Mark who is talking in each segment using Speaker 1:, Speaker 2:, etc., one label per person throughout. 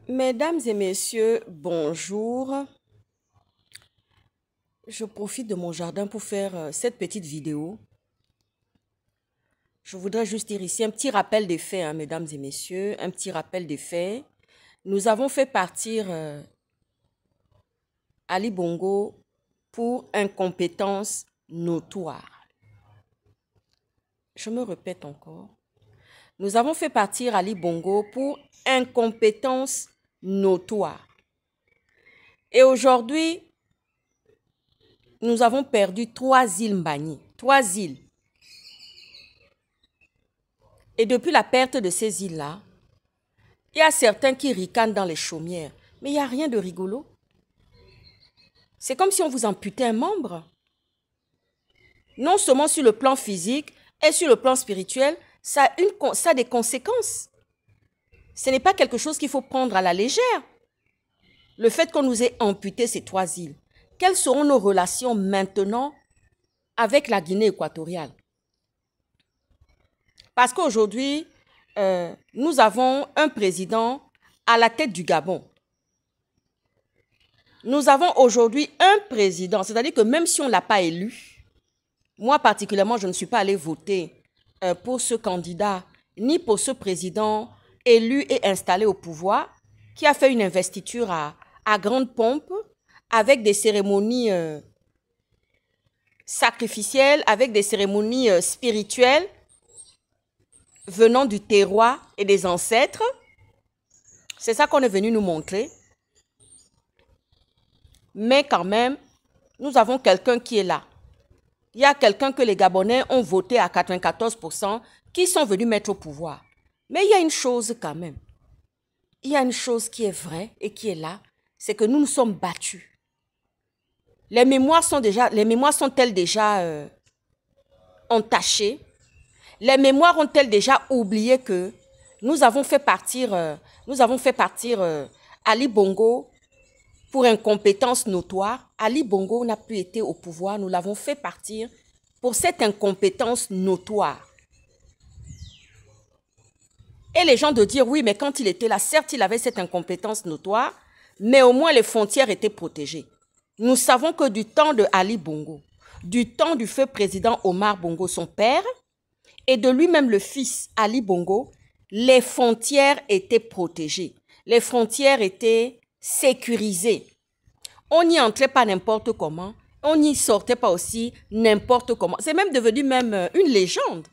Speaker 1: Mesdames et messieurs, bonjour. Je profite de mon jardin pour faire cette petite vidéo. Je voudrais juste dire ici un petit rappel des faits, mesdames et messieurs, un petit rappel des faits. Nous avons fait partir Ali Bongo pour incompétence notoire. Je me répète encore. Nous avons fait partir Ali Bongo pour incompétence notoire. Et aujourd'hui, nous avons perdu 3 îles Mbagni. 3 îles. Et depuis la perte de ces îles-là, il y a certains qui ricanent dans les chaumières. Mais il n'y a rien de rigolo. C'est comme si on vous amputait un membre. Non seulement sur le plan physique et sur le plan spirituel, ça a des conséquences. Ce n'est pas quelque chose qu'il faut prendre à la légère. Le fait qu'on nous ait amputé ces 3 îles. Quelles seront nos relations maintenant avec la Guinée équatoriale? Parce qu'aujourd'hui, nous avons un président à la tête du Gabon. Nous avons aujourd'hui un président, c'est-à-dire que même si on ne l'a pas élu, moi particulièrement, je ne suis pas allée voter pour ce candidat, ni pour ce président élu et installé au pouvoir, qui a fait une investiture à grande pompe, avec des cérémonies sacrificielles, avec des cérémonies spirituelles, venant du terroir et des ancêtres. C'est ça qu'on est venu nous montrer. Mais quand même, nous avons quelqu'un qui est là. Il y a quelqu'un que les Gabonais ont voté à 94%, qui sont venus mettre au pouvoir. Mais il y a une chose quand même. Il y a une chose qui est vraie et qui est là, c'est que nous nous sommes battus. Les mémoires sont-elles déjà entachées? Les mémoires ont-elles déjà oublié que nous avons fait partir Ali Bongo pour incompétence notoire? Ali Bongo n'a plus été au pouvoir, nous l'avons fait partir pour cette incompétence notoire. Et les gens de dire, oui, mais quand il était là, certes, il avait cette incompétence notoire, mais au moins les frontières étaient protégées. Nous savons que du temps de Ali Bongo, du temps du feu président Omar Bongo, son père, et de lui-même le fils Ali Bongo, les frontières étaient protégées. Les frontières étaient sécurisées. On n'y entrait pas n'importe comment. On n'y sortait pas aussi n'importe comment. C'est même devenu une légende.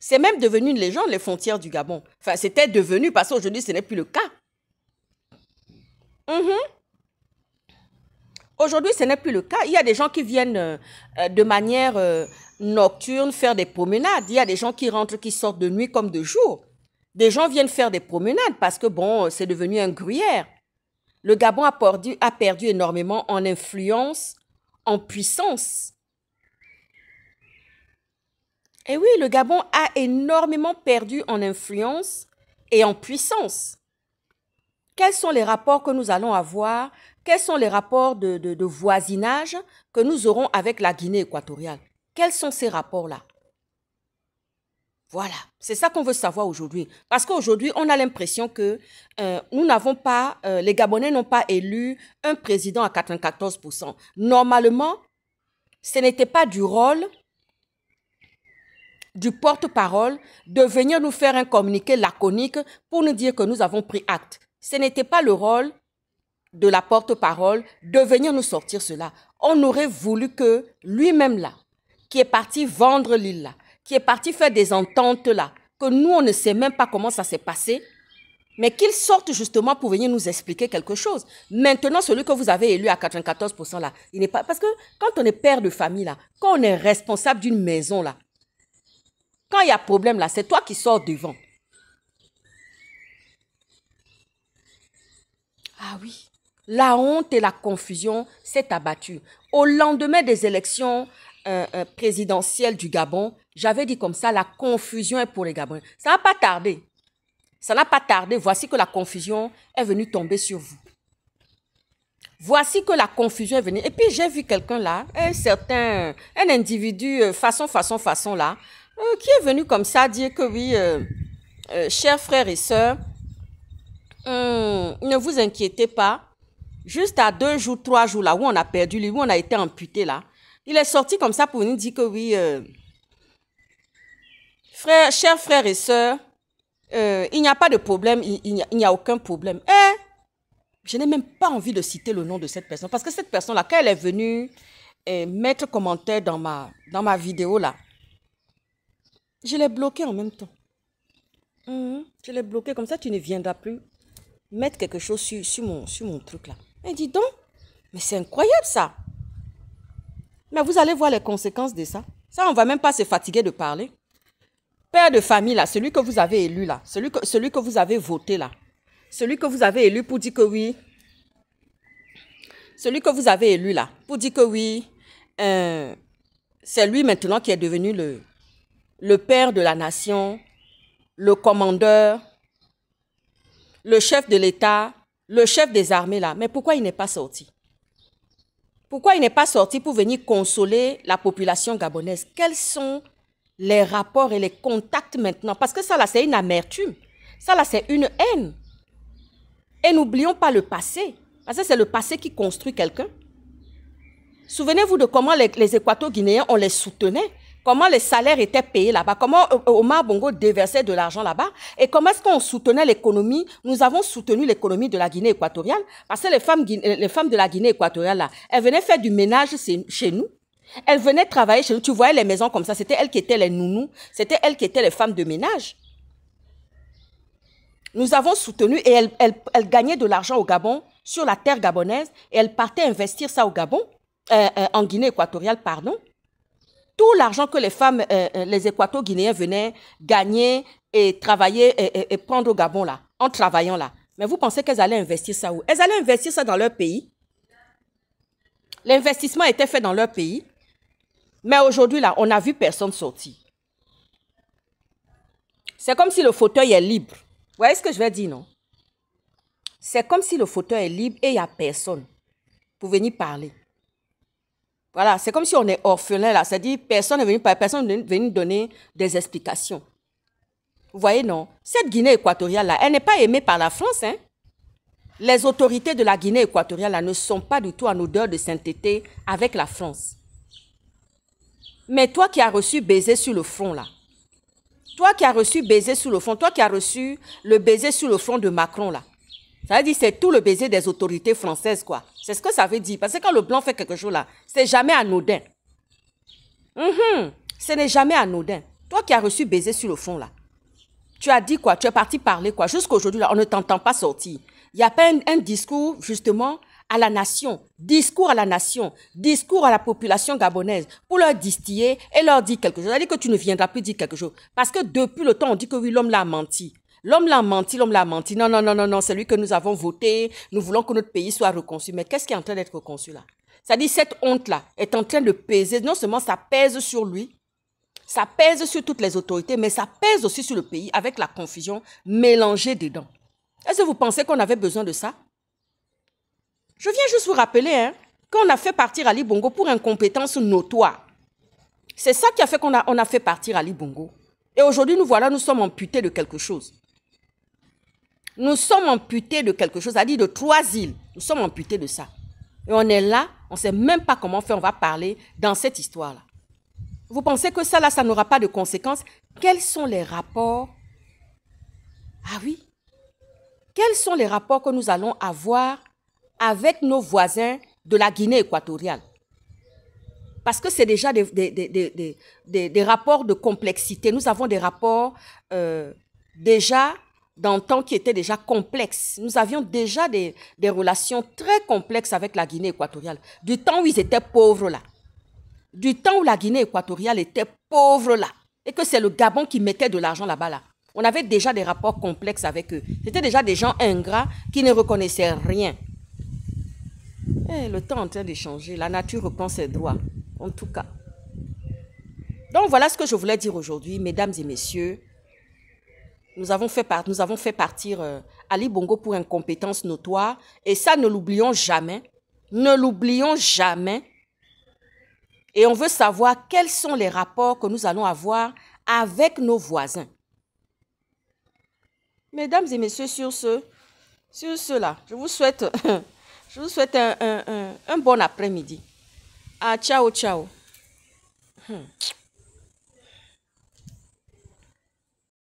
Speaker 1: C'est même devenu une légende, les frontières du Gabon. Enfin, c'était devenu, parce qu'aujourd'hui, ce n'est plus le cas. Aujourd'hui, ce n'est plus le cas. Il y a des gens qui viennent de manière nocturne faire des promenades. Il y a des gens qui rentrent, qui sortent de nuit comme de jour. Des gens viennent faire des promenades parce que, bon, c'est devenu un gruyère. Le Gabon a perdu énormément en influence, en puissance. Et oui, le Gabon a énormément perdu en influence et en puissance. Quels sont les rapports que nous allons avoir? Quels sont les rapports de voisinage que nous aurons avec la Guinée équatoriale? Quels sont ces rapports-là? Voilà, c'est ça qu'on veut savoir aujourd'hui. Parce qu'aujourd'hui, on a l'impression que nous n'avons pas, les Gabonais n'ont pas élu un président à 94%. Normalement, ce n'était pas du rôle du porte-parole de venir nous faire un communiqué laconique pour nous dire que nous avons pris acte. Ce n'était pas le rôle de la porte-parole de venir nous sortir cela. On aurait voulu que lui-même là, qui est parti vendre l'île là, qui est parti faire des ententes là, que nous on ne sait même pas comment ça s'est passé, mais qu'il sorte justement pour venir nous expliquer quelque chose. Maintenant, celui que vous avez élu à 94% là, il n'est pas... Parce que quand on est père de famille là, quand on est responsable d'une maison là, quand il y a problème là, c'est toi qui sors devant. Ah oui, la honte et la confusion s'est abattue. Au lendemain des élections présidentielles du Gabon, j'avais dit comme ça, la confusion est pour les Gabonais. Ça n'a pas tardé. Ça n'a pas tardé. Voici que la confusion est venue tomber sur vous. Voici que la confusion est venue. Et puis j'ai vu quelqu'un là, un individu façon là, qui est venu comme ça dire que oui, chers frères et sœurs, Ne vous inquiétez pas. Juste à 2 jours, 3 jours, là où on a perdu lui, où on a été amputé, là, il est sorti comme ça pour nous dire que oui, chers frères et sœurs, il n'y a pas de problème, il n'y a aucun problème. Je n'ai même pas envie de citer le nom de cette personne, parce que cette personne-là, quand elle est venue mettre commentaire dans ma vidéo, là, je l'ai bloqué en même temps. Je l'ai bloqué, comme ça tu ne viendras plus mettre quelque chose sur mon truc, là. Et dis donc, mais c'est incroyable ça. Mais vous allez voir les conséquences de ça. Ça, on ne va même pas se fatiguer de parler. Père de famille, là, celui que vous avez élu, là, celui que vous avez voté, là, celui que vous avez élu pour dire que oui, celui que vous avez élu, là, pour dire que oui, c'est lui maintenant qui est devenu le père de la nation, le commandeur, le chef de l'État, le chef des armées, là. Mais pourquoi il n'est pas sorti? Pourquoi il n'est pas sorti pour venir consoler la population gabonaise? Quels sont les rapports et les contacts maintenant? Parce que ça, là, c'est une amertume. Ça, là, c'est une haine. Et n'oublions pas le passé. Parce que c'est le passé qui construit quelqu'un. Souvenez-vous de comment les Équato-Guinéens, on les soutenait. Comment les salaires étaient payés là-bas, comment Omar Bongo déversait de l'argent là-bas et comment est-ce qu'on soutenait l'économie. Nous avons soutenu l'économie de la Guinée équatoriale parce que les femmes de la Guinée équatoriale, là, elles venaient faire du ménage chez nous. Elles venaient travailler chez nous. Tu voyais les maisons comme ça, c'était elles qui étaient les nounous, c'était elles qui étaient les femmes de ménage. Nous avons soutenu et elles gagnaient de l'argent au Gabon, sur la terre gabonaise, et elles partaient investir ça au Gabon, en Guinée équatoriale, pardon. Tout l'argent que les femmes, les Équato-Guinéens venaient gagner et travailler et prendre au Gabon, là, en travaillant là. Mais vous pensez qu'elles allaient investir ça où? Elles allaient investir ça dans leur pays. L'investissement était fait dans leur pays. Mais aujourd'hui, là, on n'a vu personne sortir. C'est comme si le fauteuil est libre. Vous voyez ce que je vais dire, non? C'est comme si le fauteuil est libre et il n'y a personne pour venir parler. Voilà, c'est comme si on est orphelin là, c'est-à-dire personne n'est venu donner des explications. Vous voyez, non? Cette Guinée équatoriale là, elle n'est pas aimée par la France, hein? Les autorités de la Guinée équatoriale là ne sont pas du tout en odeur de sainteté avec la France. Mais toi qui as reçu baiser sur le front là, toi qui as reçu baiser sur le front, toi qui as reçu le baiser sur le front de Macron là, ça veut dire que c'est tout le baiser des autorités françaises, quoi. C'est ce que ça veut dire. Parce que quand le blanc fait quelque chose là, c'est jamais anodin. Ce n'est jamais anodin. Toi qui as reçu baiser sur le front là, tu as dit quoi? Tu es parti parler quoi? Jusqu'aujourd'hui là, on ne t'entend pas sortir. Il n'y a pas un discours justement à la nation. Discours à la nation. Discours à la population gabonaise pour leur distiller et leur dire quelque chose. C'est-à-dire que tu ne viendras plus dire quelque chose. Parce que depuis le temps, on dit que oui, l'homme l'a menti. L'homme l'a menti, l'homme l'a menti. Non, non, non, non, non, c'est lui que nous avons voté. Nous voulons que notre pays soit reconstruit. Mais qu'est-ce qui est en train d'être reconstruit là? C'est-à-dire cette honte-là est en train de peser. Non seulement ça pèse sur lui, ça pèse sur toutes les autorités, mais ça pèse aussi sur le pays avec la confusion mélangée dedans. Est-ce que vous pensez qu'on avait besoin de ça? Je viens juste vous rappeler qu'on a fait partir Ali Bongo pour incompétence notoire. C'est ça qui a fait qu'on a fait partir Ali Bongo. Et aujourd'hui, nous voilà, nous sommes amputés de quelque chose. Nous sommes amputés de quelque chose, c'est-à-dire de 3 îles. Nous sommes amputés de ça. Et on est là, on ne sait même pas comment faire, on va parler dans cette histoire-là. Vous pensez que ça, là, ça n'aura pas de conséquences? Quels sont les rapports? Ah oui. Quels sont les rapports que nous allons avoir avec nos voisins de la Guinée équatoriale? Parce que c'est déjà des rapports de complexité. Nous avons des rapports déjà dans le temps qui étaient déjà complexes. Nous avions déjà des relations très complexes avec la Guinée équatoriale. Du temps où ils étaient pauvres là. Du temps où la Guinée équatoriale était pauvre là. Et que c'est le Gabon qui mettait de l'argent là-bas là. On avait déjà des rapports complexes avec eux. C'était déjà des gens ingrats qui ne reconnaissaient rien. Le temps est en train de changer. La nature reprend ses droits. En tout cas. Donc voilà ce que je voulais dire aujourd'hui, mesdames et messieurs. Nous avons fait partir Ali Bongo pour incompétence notoire. Et ça, ne l'oublions jamais. Ne l'oublions jamais. Et on veut savoir quels sont les rapports que nous allons avoir avec nos voisins. Mesdames et messieurs, sur ce, Sur cela, je vous souhaite, je vous souhaite un bon après-midi. Ah, ciao, ciao.